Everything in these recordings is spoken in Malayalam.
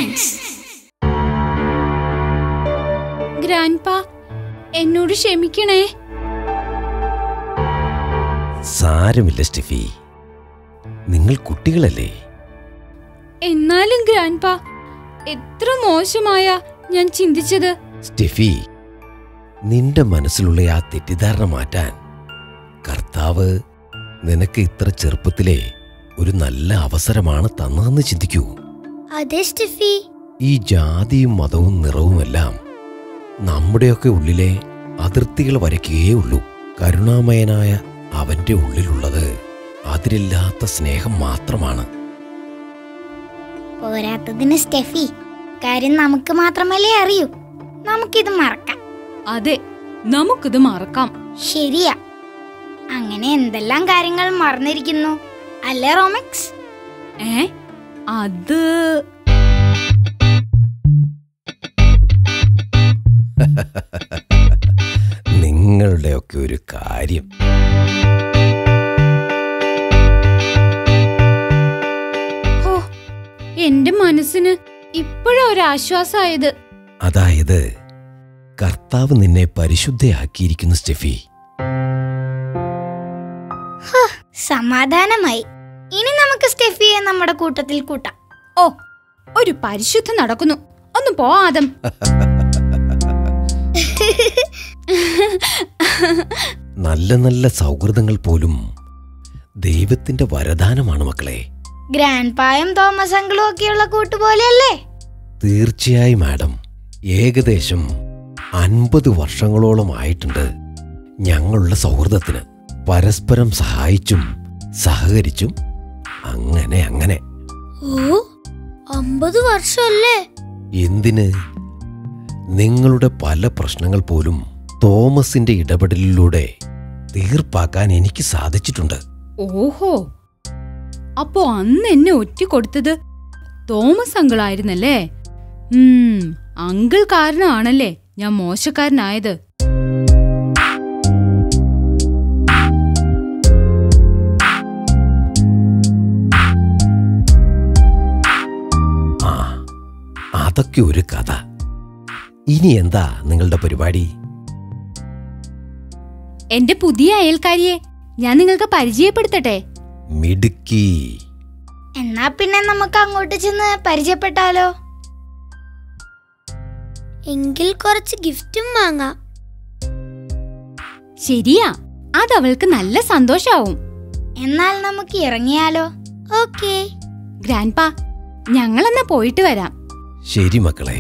താങ്ക്സ്. ഗ്രാൻഡ്പാ, എന്നോട് ക്ഷമിക്കണേ. സാരമില്ല സ്റ്റെഫി, നിങ്ങൾ കുട്ടികളല്ലേ. എന്നാലും ഗ്രാൻഡ്പാ, എത്ര മോശമായ ഞാൻ ചിന്തിച്ചത്. സ്റ്റെഫി, നിന്റെ മനസ്സിലുള്ള ആ തെറ്റിദ്ധാരണ മാറ്റാൻ കർത്താവ് നിനക്ക് ഇത്ര ചെറുപ്പത്തിലെ ഒരു നല്ല അവസരമാണ് തന്നതെന്ന് ചിന്തിക്കൂ. അതെ സ്റ്റെഫി. ഈ ജാതിയും മതവും നിറവുമെല്ലാം നമ്മുടെയൊക്കെ ഉള്ളിലെ അതിർത്തികൾ വരയ്ക്കുകയേ ഉള്ളൂ. കരുണാമയനായ അവന്റെ ഉള്ളിലുള്ളത് അതിരില്ലാത്ത സ്നേഹം മാത്രമാണ്. പോരാത്തതിന് സ്റ്റെഫി, കാര്യം നമുക്ക് മാത്രമല്ലേ അറിയൂ. നമുക്കിത് മറക്കാം. അതെ, നമുക്കിത് മറക്കാം. ശരിയാ. അങ്ങനെ എന്തെല്ലാം കാര്യങ്ങൾ മറന്നിരിക്കുന്നു അല്ലേ റോമിക്സ്? അത് നിങ്ങളുടെയൊക്കെ ഒരു കാര്യം. എന്റെ മനസ്സിന് ഇപ്പോഴാ ഒരു ആശ്വാസമായത്. അതായത് കർത്താവ് നിന്നെ പരിശുദ്ധയാക്കിയിരിക്കുന്നു സ്റ്റെഫി. സമാധാനമായി. ഇനി നമുക്ക് സ്റ്റെഫിയെ നമ്മുടെ കൂട്ടത്തിൽ കൂട്ടാം. ഓ, ഒരു പരിശുദ്ധം നടക്കുന്നു. ഒന്ന് പോ ആദം. നല്ല നല്ല സൗഹൃദങ്ങൾ പോലും ദൈവത്തിന്റെ വരദാനമാണ് മക്കളെ. ഗ്രാൻഡ്പായും തോമസ് അങ്കിളും ഒക്കെയുള്ള കൂട്ടുപോലെയല്ലേ? തീർച്ചയായും മാഡം. ഏകദേശം 50 വർഷങ്ങളോളമായിട്ടുണ്ട് ഞങ്ങളുടെ സൗഹൃദത്തിന്. പരസ്പരം സഹായിച്ചും സഹകരിച്ചും അങ്ങനെ. ഓ, 50 വർഷമല്ലേ? എന്തിന്? നിങ്ങളുടെ പല പ്രശ്നങ്ങൾ പോലും തോമസിന്റെ ഇടപെടലിലൂടെ തീർപ്പാക്കാൻ എനിക്ക് സാധിച്ചിട്ടുണ്ട്. ഓഹോ, അപ്പോ അന്ന് എന്നെ ഒറ്റിക്കൊടുത്തത് തോമസ് അങ്കിളായിരുന്നല്ലേ? അങ്കിൾ കാരണമാണല്ലേ ഞാൻ മോശക്കാരനായത്. അതൊക്കെ ഒരു കഥ. ഇനി എന്താ നിങ്ങളുടെ പരിപാടി? എന്റെ പുതിയ അയൽക്കാരിയെ ഞാൻ നിങ്ങൾക്ക് പരിചയപ്പെടുത്തട്ടെ. മിടുക്കി. എന്നാ പിന്നെ നമുക്ക് അങ്ങോട്ട് ചെന്ന് പരിചയപ്പെട്ടാലോ? എങ്കിൽ കുറച്ച് ഗിഫ്റ്റും വാങ്ങാം. ശരിയാ, അതവൾക്ക് നല്ല സന്തോഷാവും. എന്നാൽ നമുക്ക് ഇറങ്ങിയാലോ? ഓക്കേ ഗ്രാൻഡ്പാ, ഞങ്ങളെന്നാ പോയിട്ട് വരാം. ശരി മക്കളെ.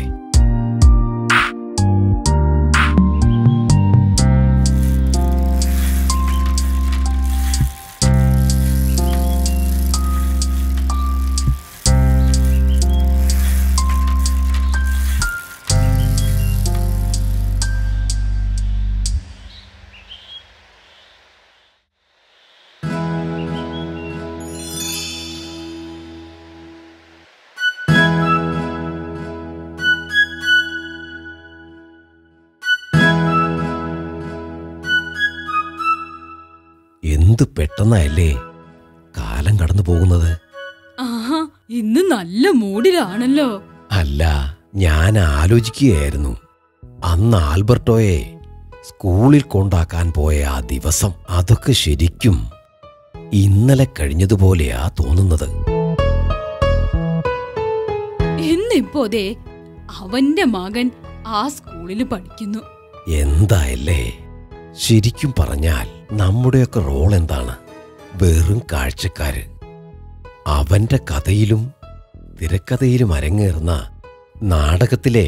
എന്ത് പെട്ടെന്നല്ലേ കാലം കടന്നു പോകുന്നത്. ആഹാ, ഇന്ന് നല്ല മൂഡിലാണല്ലോ. അല്ല, ഞാൻ ആലോചിക്കുകയായിരുന്നു, അന്ന് ആൽബർട്ടോയെ സ്കൂളിൽ കൊണ്ടാക്കാൻ പോയ ആ ദിവസം. അതൊക്കെ ശരിക്കും ഇന്നലെ കഴിഞ്ഞതുപോലെയാ തോന്നുന്നത്. എന്നിപ്പോതേ അവന്റെ മകൻ ആ സ്കൂളിൽ പഠിക്കുന്നു. എന്തായല്ലേ? ശരിക്കും പറഞ്ഞാൽ നമ്മുടെയൊക്കെ റോൾ എന്താണ്? വെറും കാഴ്ചക്കാര്. അവന്റെ കഥയിലും തിരക്കഥയിലും അരങ്ങേറുന്ന നാടകത്തിലെ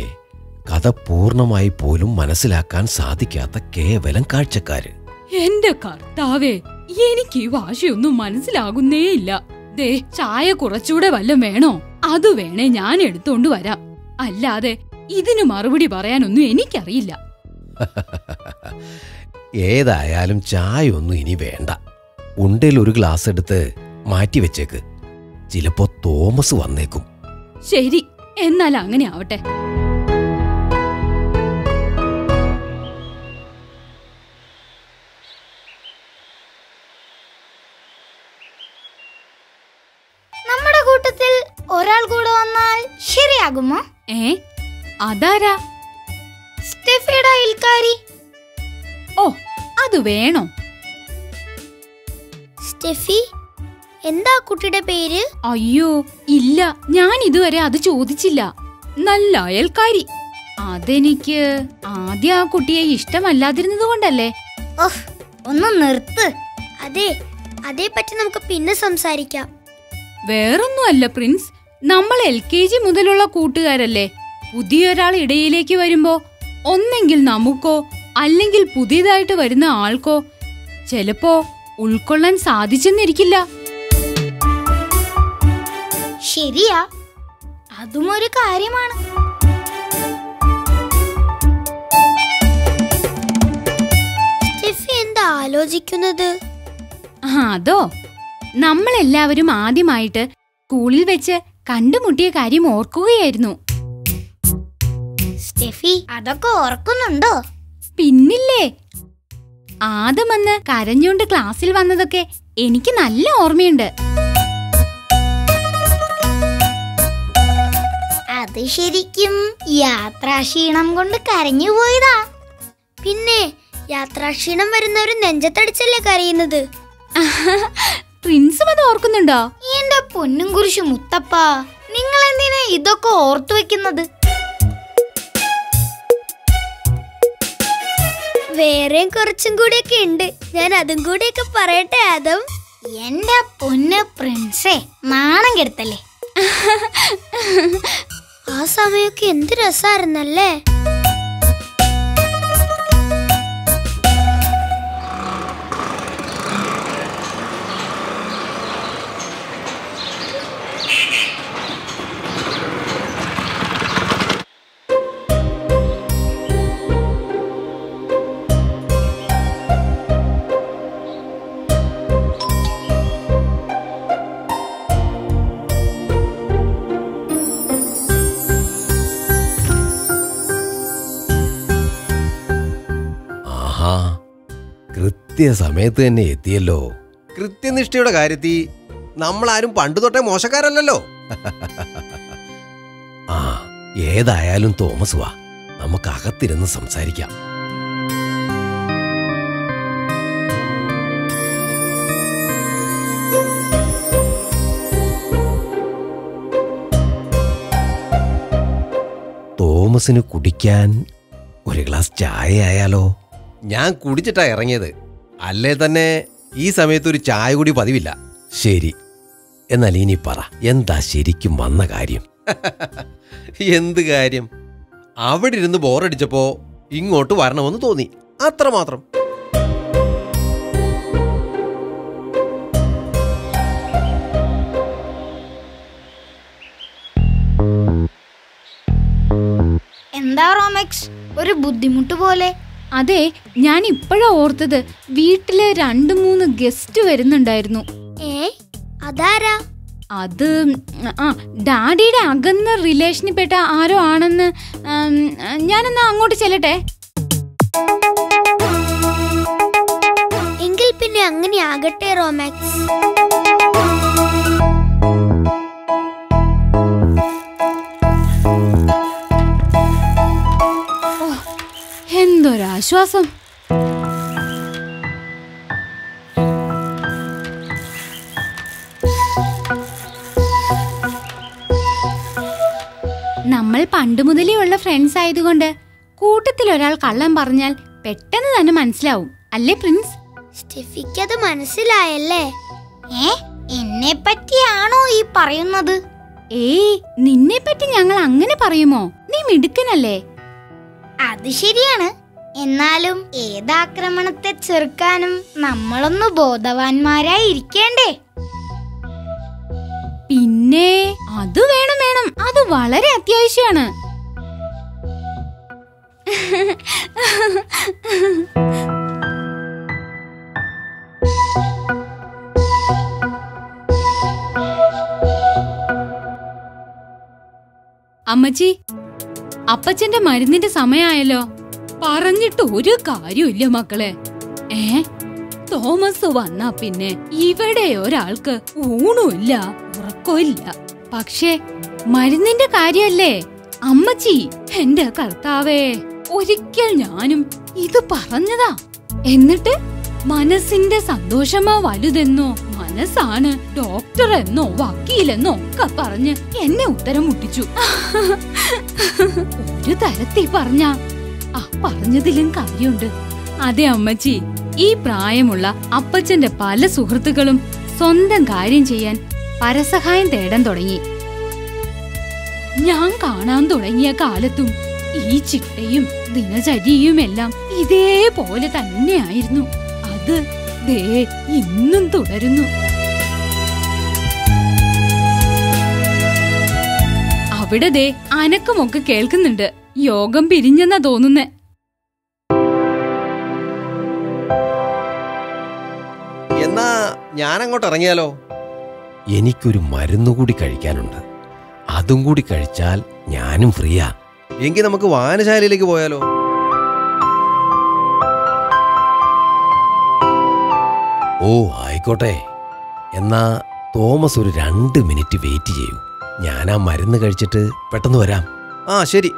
കഥ പൂർണ്ണമായി പോലും മനസ്സിലാക്കാൻ സാധിക്കാത്ത കേവലം കാഴ്ചക്കാര്. എന്റെ കർത്താവേ, എനിക്ക് ഈ ഭാഷയൊന്നും മനസ്സിലാകുന്നേയില്ല. ദേ, ചായ കുറച്ചുകൂടെ വല്ലതും വേണോ? അത് വേണേ ഞാൻ എടുത്തോണ്ട് വരാം. അല്ലാതെ ഇതിന് മറുപടി പറയാനൊന്നും എനിക്കറിയില്ല. ഏതായാലും ചായ ഒന്നും ഇനി വേണ്ട. ഉണ്ടേൽ ഒരു ഗ്ലാസ് എടുത്ത് മാറ്റിവെച്ചേക്ക്. ചിലപ്പോ തോമസ് വന്നേക്കും. ശരി, എന്നാൽ അങ്ങനെ ആവട്ടെ. നമ്മുടെ കൂട്ടത്തിൽ ഒരാൾ കൂടെ വന്നാൽ ശരിയാ. ആകുമോ? അതാരാ? സ്റ്റെഫിയുടെ അയൽക്കാരി. ഓ, അത് വേണോ? സ്റ്റെഫി, എന്താ കുട്ടിയുടെ പേര്? അയ്യോ ഇല്ല, ഞാൻ ഇതുവരെ അത് ചോദിച്ചില്ല. നല്ല അയൽക്കാരി. അതെനിക്ക് ആദ്യം ആ കുട്ടിയെ ഇഷ്ടമല്ലാതിരുന്നത് കൊണ്ടല്ലേ. ഓഹ്, ഒന്ന് നിർത്ത്. അതേപറ്റി നമുക്ക് പിന്നെ സംസാരിക്കാം. വേറൊന്നുമല്ല പ്രിൻസ്, നമ്മൾ LKG മുതലുള്ള കൂട്ടുകാരല്ലേ. പുതിയൊരാൾ ഇടയിലേക്ക് വരുമ്പോ ഒന്നെങ്കിൽ നമുക്കോ അല്ലെങ്കിൽ പുതിയതായിട്ട് വരുന്ന ആൾക്കോ ചിലപ്പോ ഉൾക്കൊള്ളാൻ സാധിച്ചെന്നിരിക്കില്ല. ശരിയാ, അതും ഒരു കാര്യമാണ്. സ്റ്റെഫി എന്താ ആലോചിക്കുന്നത്? അതോ, നമ്മളെല്ലാവരും ആദ്യമായിട്ട് സ്കൂളിൽ വെച്ച് കണ്ടുമുട്ടിയ കാര്യം ഓർക്കുകയായിരുന്നു. സ്റ്റെഫി, അതൊക്കെ ഓർക്കുന്നുണ്ടോ? പിന്നില്ലേ, ആദമന്ന് കരഞ്ഞോണ്ട് ക്ലാസ്സിൽ വന്നതൊക്കെ എനിക്ക് നല്ല ഓർമ്മയുണ്ട്. അത് ശരിക്കും യാത്രാക്ഷീണം കൊണ്ട് കരഞ്ഞു പോയതാ. പിന്നെ യാത്രാക്ഷീണം വരുന്നവര് നെഞ്ചത്തടിച്ചല്ലേ കരയുന്നത്. പ്രിൻസും അത് ഓർക്കുന്നുണ്ടോ? എന്റെ പൊന്നും കുരിശു മുത്തപ്പ, നിങ്ങൾ എന്തിനാ ഇതൊക്കെ ഓർത്തു വെക്കുന്നത്? വേറെയും കുറച്ചും കൂടിയൊക്കെ ഉണ്ട്, ഞാൻ അതും കൂടിയൊക്കെ പറയട്ടെ ആദം? എന്റെ പൊന്ന് പ്രിൻസേ, നാണം കെടുത്തല്ലേ. ആ സമയമൊക്കെ എന്ത് രസായിരുന്നല്ലേ. കൃത്യസമയത്ത് തന്നെ എത്തിയല്ലോ. കൃത്യനിഷ്ഠയുടെ കാര്യത്തിൽ നമ്മളാരും പണ്ടു തൊട്ടേ മോശക്കാരല്ലല്ലോ. ആ, ഏതായാലും തോമസ് വാ, നമുക്ക് അകത്തിരുന്ന് സംസാരിക്കാം. തോമസിന് കുടിക്കാൻ ഒരു ഗ്ലാസ് ചായ ആയാലോ? ഞാൻ കുടിച്ചിട്ടാ ഇറങ്ങിയത്, അല്ലേ തന്നെ ഈ സമയത്ത് ഒരു ചായ കൂടി പതിവില്ല. ശരി, എന്നാൽ ഇനി പറ, എന്താ ശരിക്കും വന്ന കാര്യം? എന്ത് കാര്യം? അവിടെ ഇരുന്ന് ബോറടിച്ചപ്പോ ഇങ്ങോട്ട് വരണമെന്ന് തോന്നി, അത്രമാത്രം. എന്താ റോമെക്സ്, ഒരു ബുദ്ധിമുട്ട് പോലെ? അതെ, ഞാൻ ഇപ്പോഴാ ഓർത്തത്, വീട്ടില് 2-3 ഗസ്റ്റ് വരുന്നുണ്ടായിരുന്നു. അതാരാ? അത് ഡാഡിയുടെ അകന്ന റിലേഷനിൽപ്പെട്ട ആരോ ആണെന്ന്. ഞാനെന്നാ അങ്ങോട്ട് ചെല്ലട്ടെ. എങ്കിൽ പിന്നെ അങ്ങനെ ആകട്ടെ റോമാക്സ്. എന്തൊരാശ്വാസം. നമ്മൾ പണ്ട് മുതലേ ഉള്ള ഫ്രണ്ട്സ് ആയതുകൊണ്ട് കൂട്ടത്തിൽ ഒരാൾ കള്ളം പറഞ്ഞാൽ പെട്ടെന്ന് തന്നെ മനസ്സിലാവും, അല്ലേ പ്രിൻസ്? സ്റ്റെഫിക്ക് അത് മനസ്സിലായല്ലേ? എന്നെ പറ്റിയാണോ ഈ പറയുന്നത്? നിന്നെ പറ്റി ഞങ്ങൾ അങ്ങനെ പറയുമോ? നീ മിടുക്കനല്ലേ. അത് ശരിയാണ്. എന്നാലും ഏതാക്രമണത്തെ ചെറുക്കാനും നമ്മളൊന്ന് ബോധവാന്മാരായി ഇരിക്കേണ്ടേ? പിന്നെ അത് വേണം, അത് വളരെ അത്യാവശ്യമാണ്. അമ്മച്ചി, അപ്പച്ചന്റെ മരുന്നിന്റെ സമയമായല്ലോ. പറഞ്ഞിട്ട് ഒരു കാര്യമില്ല മക്കളെ. തോമസ് വന്നാ പിന്നെ ഇവിടെ ഒരാൾക്ക് ഊണുമില്ല ഉറക്കമില്ല. പക്ഷേ മരുന്നിന്റെ കാര്യല്ലേ അമ്മച്ചി? എന്റെ കർത്താവേ, ഒരിക്കൽ ഞാനും ഇത് പറഞ്ഞതാ. എന്നിട്ട് മനസ്സിന്റെ സന്തോഷമോ വലുതെന്നോ, മനസ്സാണ് ഡോക്ടർ എന്നോ വക്കീലെന്നോ ഒക്കെ പറഞ്ഞ് എന്നെ ഉത്തരം മുട്ടിച്ചു. ഒരു തരത്തിൽ പറഞ്ഞ ആ പറഞ്ഞതിലും കാര്യമുണ്ട്. അതെ അമ്മച്ചി, ഈ പ്രായമുള്ള അപ്പച്ചന്റെ പല സുഹൃത്തുക്കളും സ്വന്തം കാര്യം ചെയ്യാൻ പരസഹായം തേടാൻ തുടങ്ങി. ഞാൻ കാണാൻ തുടങ്ങിയ കാലത്തും ഈ ചിട്ടയും ദിനചര്യയുമെല്ലാം ഇതേപോലെ തന്നെയായിരുന്നു. അത് ദേ ഇന്നും തുടരുന്നു. അവിടെ ദേ അനക്കമൊക്കെ കേൾക്കുന്നുണ്ട്. യോഗം പിരിഞ്ഞെന്നാ തോന്നുന്നേ. എന്നാ ഞാൻ അങ്ങോട്ട് ഇറങ്ങിയാലോ? എനിക്കൊരു മരുന്നുകൂടി കഴിക്കാനുണ്ട്. അതും കൂടി കഴിച്ചാൽ ഞാനും ഫ്രീയാ. എങ്കിൽ നമുക്ക് വായനശാലയിലേക്ക് പോയാലോ? ഓ ആയിക്കോട്ടെ. എന്നാ തോമസ് ഒരു 2 മിനിറ്റ് വെയിറ്റ് ചെയ്യൂ. ഞാൻ ആ മരുന്ന് കഴിച്ചിട്ട് പെട്ടെന്ന് വരാം. ആ ശരി.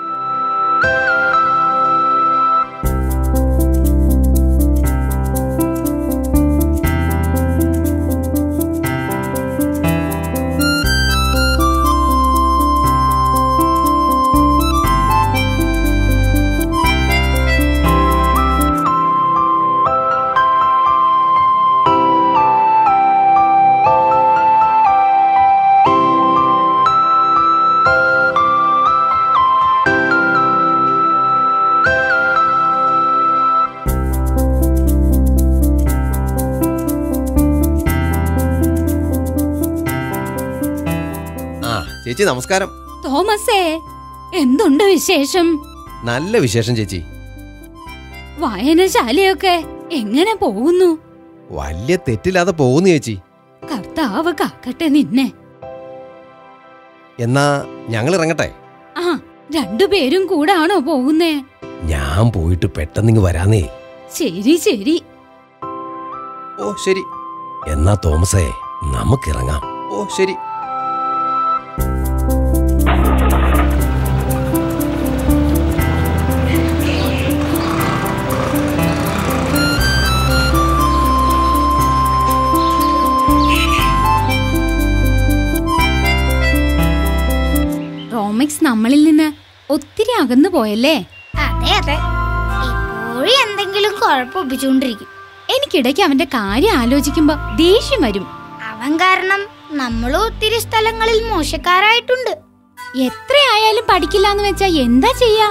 ചേച്ചി നമസ്കാരം. തോമസേ, എന്തുണ്ട് വിശേഷം? നല്ല വിശേഷം ചേച്ചി. വായനശാലയൊക്കെ എങ്ങനെ പോകുന്നു? വലിയ തെറ്റില്ലാതെ പോകുന്നു ചേച്ചി. കർത്താവ് കാക്കട്ടെ നിന്നെ. എന്നാ ഞങ്ങൾ ഇറങ്ങട്ടെ? ആ, 2 പേരും കൂടാണോ പോകുന്നേ? ഞാൻ പോയിട്ട് പെട്ടെന്നിങ്ങ് വരാന്നേ. ശരി ശരി. ഓ ശരി. എന്നാ തോമസേ, നമുക്കിറങ്ങാം. ഓ ശരി. റോമിക്സ് നമ്മളിൽ നിന്ന് ഒത്തിരി അകന്നു പോയല്ലേ? അതെ അതെ, എപ്പോഴും എന്തെങ്കിലും കുഴപ്പമൊപ്പിച്ചുകൊണ്ടിരിക്കും. എനിക്കിടയ്ക്ക് അവന്റെ കാര്യം ആലോചിക്കുമ്പോ ദേഷ്യം വരും. അവൻ കാരണം നമ്മളും ഒത്തിരി സ്ഥലങ്ങളിൽ മോശക്കാരായിട്ടുണ്ട്. എത്രയായാലും പഠിക്കില്ലാന്ന് വെച്ചാ എന്താ ചെയ്യാ?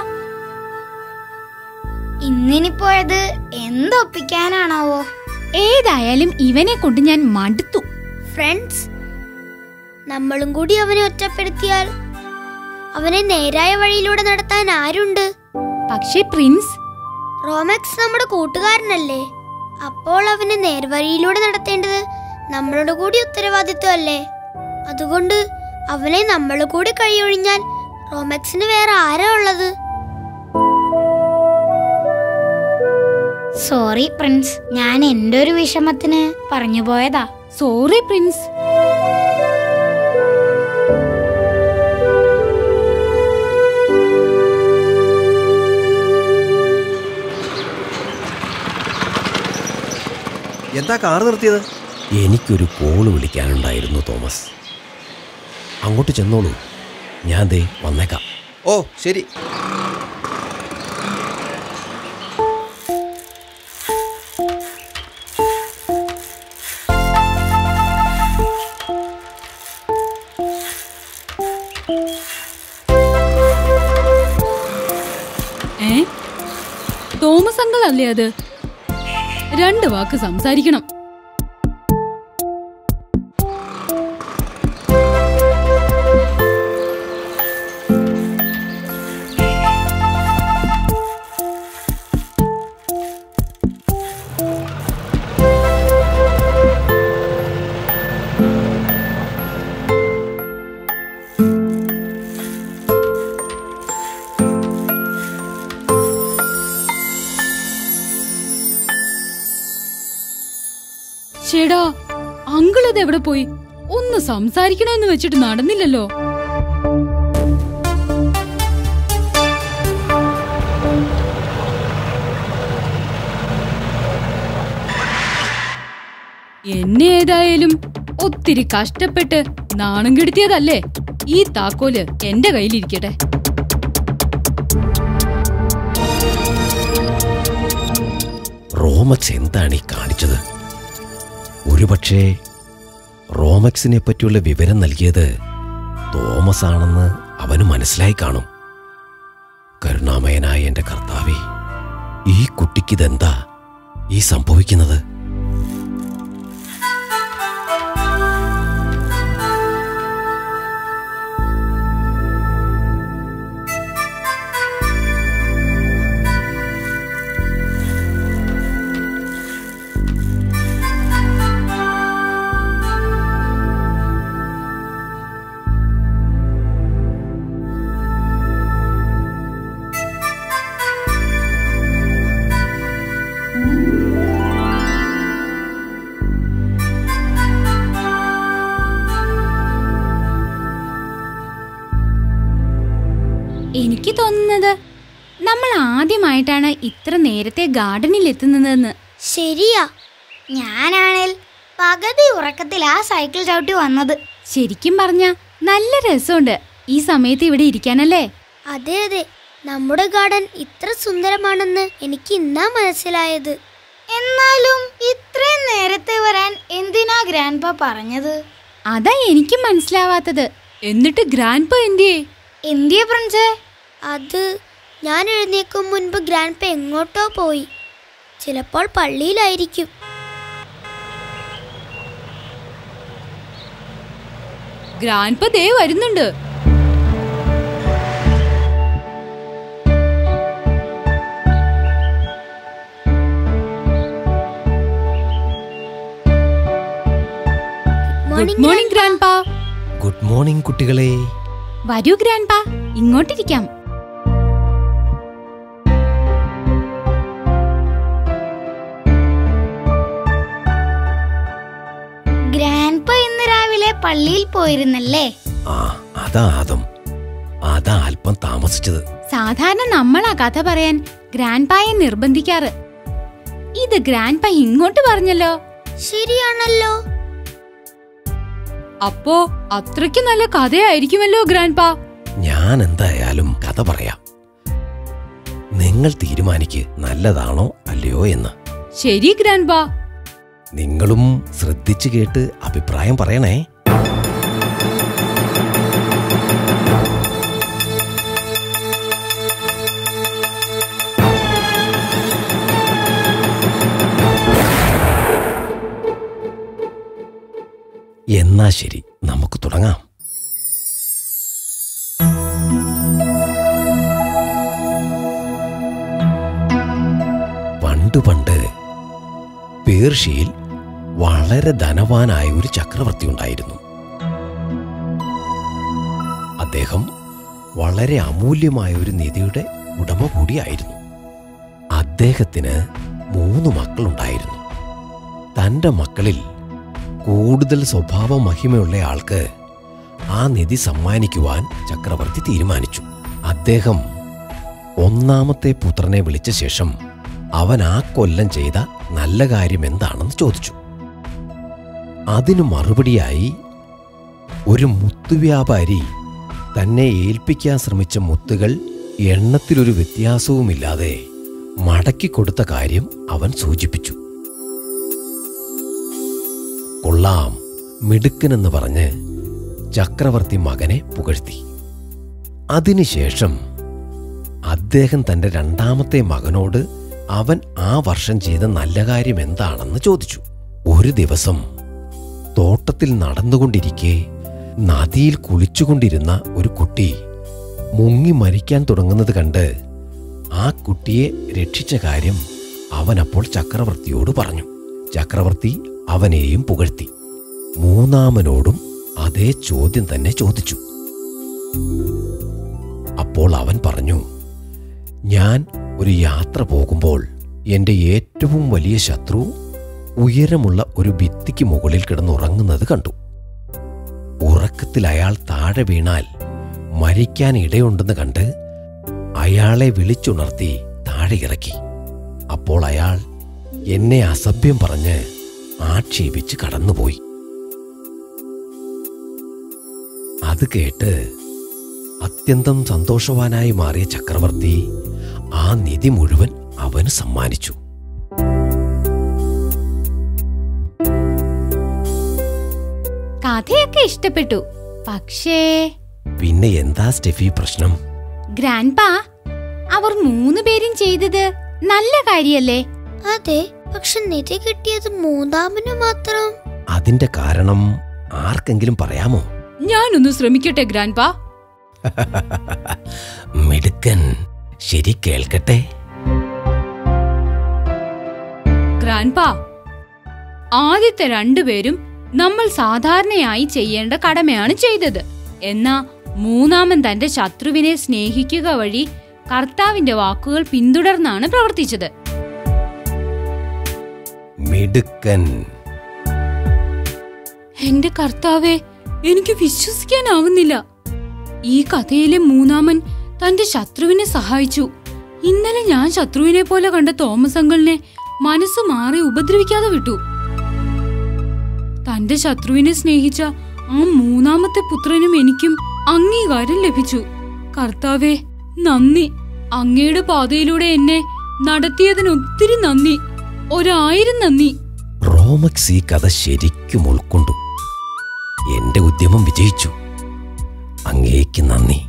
ഇന്നിനിപ്പോയത് എന്തൊപ്പിക്കാനാണാവോ? ഏതായാലും ഇവനെ കൊണ്ട് ഞാൻ മടുത്തു. ഫ്രണ്ട്സ്, നമ്മളും കൂടി അവനെ ഒറ്റപ്പെടുത്തിയാൽ അവനെ നേരായ വഴിയിലൂടെ നടത്താൻ ആരുണ്ട്? പക്ഷേ പ്രിൻസ്, റോമക്സ് നമ്മുടെ കൂട്ടുകാരനല്ലേ? അപ്പോൾ അവനെ നേർവഴിയിലൂടെ നടത്തേണ്ടത് നമ്മളുടെ കൂടി ഉത്തരവാദിത്വമല്ലേ? അതുകൊണ്ട് അവനെ നമ്മൾ കൂടി കഴിയൊഴിഞ്ഞാൽ റോമക്സിന് വേറെ ആരാ ഉള്ളത്? സോറി പ്രിൻസ്, ഞാൻ എൻ്റെ ഒരു വിഷമത്തിന് പറഞ്ഞു പോയതാ. Sorry Prince. എന്താ കാർ നിർത്തിയത്? എനിക്കൊരു കോള് വിളിക്കാനുണ്ടായിരുന്നു തോമസ്. അങ്ങോട്ട് ചെന്നോളൂ, ഞാൻ ദേ വന്നേക്കാം. ഓ ശരി. തോമസ് അങ്കിൾ അല്ലേ അത്? 2 വാക്ക് സംസാരിക്കണം. ചേടാ, അങ്കിൾ അത് എവിടെ പോയി? ഒന്ന് സംസാരിക്കണമെന്ന് വെച്ചിട്ട് നടന്നില്ലല്ലോ. എന്നെ ഏതായാലും ഒത്തിരി കഷ്ടപ്പെട്ട് നാണം കെടുത്തിയതല്ലേ. ഈ താക്കോല് എന്റെ കയ്യിലിരിക്കട്ടെ. റോമക്സ് എന്താണ് ഈ കാണിച്ചത്? ഒരുപക്ഷെ റോമക്സിനെ പറ്റിയുള്ള വിവരം നൽകിയത് തോമസ് ആണെന്ന് അവന് മനസ്സിലായി കാണും. കരുണാമയനായ എന്റെ കർത്താവേ, ഈ കുട്ടിക്കിതെന്താ ഈ സംഭവിക്കുന്നത്? എനിക്ക് തോന്നുന്നത് നമ്മൾ ആദ്യമായിട്ടാണ് ഇത്ര നേരത്തെ ഗാർഡനിൽ എത്തുന്നതെന്ന്. ശരിയാ, ഞാനാണേൽ പകുതി ഉറക്കത്തിൽ ആ സൈക്കിൾ ചവിട്ടി വന്നത്. ശരിക്കും പറഞ്ഞ നല്ല രസമുണ്ട് ഈ സമയത്ത് ഇവിടെ ഇരിക്കാനല്ലേ. അതെ അതെ, നമ്മുടെ ഗാർഡൻ ഇത്ര സുന്ദരമാണെന്ന് എനിക്ക് ഇന്നാ മനസ്സിലായത്. എന്നാലും ഇത്രയും നേരത്തെ വരാൻ എന്തിനാ ഗ്രാൻഡ്പ പറഞ്ഞത്? അതാ എനിക്കും മനസ്സിലാവാത്തത്. എന്നിട്ട് ഗ്രാൻഡ്പ എന്തിയെ പ്രിൻസേ? അത് ഞാൻ എഴുന്നേക്കും മുൻപ് ഗ്രാൻഡ്പ എങ്ങോട്ടോ പോയി. ചിലപ്പോൾ പള്ളിയിലായിരിക്കും. ഗ്രാൻഡ്പ ദേ വരുന്നുണ്ട്. Good morning grandpa. Good morning കുട്ടികളെ. വരൂ ഗ്രാൻഡ്പ, ഇങ്ങോട്ടിരിക്കാം. ഗ്രാൻഡ്പ ഇന്ന് രാവിലെ പള്ളിയിൽ പോയിരുന്നല്ലേ? അതാ അല്പം താമസിച്ചത്. സാധാരണ നമ്മളാ കഥ പറയാൻ ഗ്രാൻഡ്പായെ നിർബന്ധിക്കാറ്. ഇത് ഗ്രാൻഡ്പ ഇങ്ങോട്ട് പറഞ്ഞല്ലോ. ശരിയാണല്ലോ. അപ്പോ അത്രയ്ക്ക് നല്ല കഥയായിരിക്കുമല്ലോ ഗ്രാൻഡ്പ. ഞാൻ എന്തായാലും കഥ പറയാം. നിങ്ങൾ തീരുമാനിക്ക് നല്ലതാണോ അല്ലയോ എന്ന്. ശരി ഗ്രാൻഡ്പ. നിങ്ങളും ശ്രദ്ധിച്ചു കേട്ട് അഭിപ്രായം പറയണേ. എന്നാ ശരി, നമുക്ക് തുടങ്ങാം. പണ്ട് പേർഷ്യയിൽ വളരെ ധനവാനായ ഒരു ചക്രവർത്തി ഉണ്ടായിരുന്നു. അദ്ദേഹം വളരെ അമൂല്യമായ ഒരു നിധിയുടെ ഉടമ കൂടിയായിരുന്നു. അദ്ദേഹത്തിന് 3 മക്കളുണ്ടായിരുന്നു. തൻ്റെ മക്കളിൽ കൂടുതൽ സ്വഭാവ മഹിമയുള്ള ആൾക്ക് ആ നിധി സമ്മാനിക്കുവാൻ ചക്രവർത്തി തീരുമാനിച്ചു. അദ്ദേഹം 1ാമത്തെ പുത്രനെ വിളിച്ച ശേഷം അവൻ ആ കൊല്ലം ചെയ്ത നല്ല കാര്യം എന്താണെന്ന് ചോദിച്ചു. അതിനു മറുപടിയായി ഒരു മുത്തുവ്യാപാരി തന്നെ ഏൽപ്പിക്കാൻ ശ്രമിച്ച മുത്തുകൾ എണ്ണത്തിലൊരു വ്യത്യാസവുമില്ലാതെ മടക്കിക്കൊടുത്ത കാര്യം അവൻ സൂചിപ്പിച്ചു. കൊള്ളാം, മിടുക്കനെന്ന് പറഞ്ഞ് ചക്രവർത്തി മകനെ പുകഴ്ത്തി. അതിനുശേഷം അദ്ദേഹം തൻ്റെ 2ാമത്തെ മകനോട് അവൻ ആ വർഷം ചെയ്ത നല്ല കാര്യം എന്താണെന്ന് ചോദിച്ചു. ഒരു ദിവസം തോട്ടത്തിൽ നടന്നുകൊണ്ടിരിക്കെ നദിയിൽ കുളിച്ചുകൊണ്ടിരുന്ന ഒരു കുട്ടി മുങ്ങി മരിക്കാൻ തുടങ്ങുന്നത് കണ്ട് ആ കുട്ടിയെ രക്ഷിച്ച കാര്യം അവൻ അപ്പോൾ ചക്രവർത്തിയോട് പറഞ്ഞു. ചക്രവർത്തി അവനെയും പുകഴ്ത്തി. 3ാമനോടും അതേ ചോദ്യം തന്നെ ചോദിച്ചു. അപ്പോൾ അവൻ പറഞ്ഞു, ഞാൻ ഒരു യാത്ര പോകുമ്പോൾ എൻ്റെ ഏറ്റവും വലിയ ശത്രു ഉയരമുള്ള ഒരു ഭിത്തിക്ക് മുകളിൽ കിടന്നുറങ്ങുന്നത് കണ്ടു. ഉറക്കത്തിൽ അയാൾ താഴെ വീണാൽ മരിക്കാൻ ഇടയുണ്ടെന്ന് കണ്ട് അയാളെ വിളിച്ചുണർത്തി താഴെ ഇറക്കി. അപ്പോൾ അയാൾ എന്നെ അസഭ്യം പറഞ്ഞ് ആക്ഷേപിച്ച് കടന്നുപോയി. അത് കേട്ട് അത്യന്തം സന്തോഷവാനായി മാറിയ ചക്രവർത്തി ആ നിധി മുഴുവൻ അവന് സമ്മാനിച്ചു. കഥയൊക്കെ ഇഷ്ടപ്പെട്ടു. പക്ഷേ പിന്നെ എന്താ സ്റ്റെഫി പ്രശ്നം? ഗ്രാൻഡ്പാ, അവർ 3 പേരും ചെയ്തത് നല്ല കാര്യല്ലേ? അതെ, പക്ഷെ നിധി കിട്ടിയത് മൂന്നാമന് മാത്രം. അതിന്റെ കാരണം ആർക്കെങ്കിലും പറയാമോ? ഞാനൊന്ന് ശ്രമിക്കട്ടെ ഗ്രാൻഡ്പാ. മിടുക്കൻ. ശരി, കേൾക്കട്ടെ. ഗ്രാൻഡ്പാ, ആദ്യത്തെ 2 പേരും നമ്മൾ സാധാരണയായി ചെയ്യേണ്ട കടമയാണ് ചെയ്തത്. എന്നാ മൂന്നാമൻ തന്റെ ശത്രുവിനെ സ്നേഹിക്കുക വഴി കർത്താവിന്റെ വാക്കുകൾ പിന്തുടർന്നാണ് പ്രവർത്തിച്ചത്. മിടുക്കൻ. എന്റെ കർത്താവേ, എനിക്ക് വിശ്വസിക്കാനാവുന്നില്ല. ഈ കഥയിലെ മൂന്നാമൻ തന്റെ ശത്രുവിനെ സഹായിച്ചു. ഇന്നലെ ഞാൻ ശത്രുവിനെ പോലെ കണ്ട തോമസ് അങ്കിളിനെ മനസ്സ് മാറി ഉപദ്രവിക്കാതെ വിട്ടു. തന്റെ ശത്രുവിനെ സ്നേഹിച്ച ആ മൂന്നാമത്തെ പുത്രനും എനിക്കും അംഗീകാരം ലഭിച്ചു. കർത്താവേ, നന്ദി. അങ്ങയുടെ പാതയിലൂടെ എന്നെ നടത്തിയതിന് ഒത്തിരി നന്ദി. 1000 നന്ദി. റോമക്സ് ഈ കഥ ശരിക്കും ഉൾക്കൊണ്ടു. എന്റെ ഉദ്യമം വിജയിച്ചു. അങ്ങേക്ക് നന്ദി.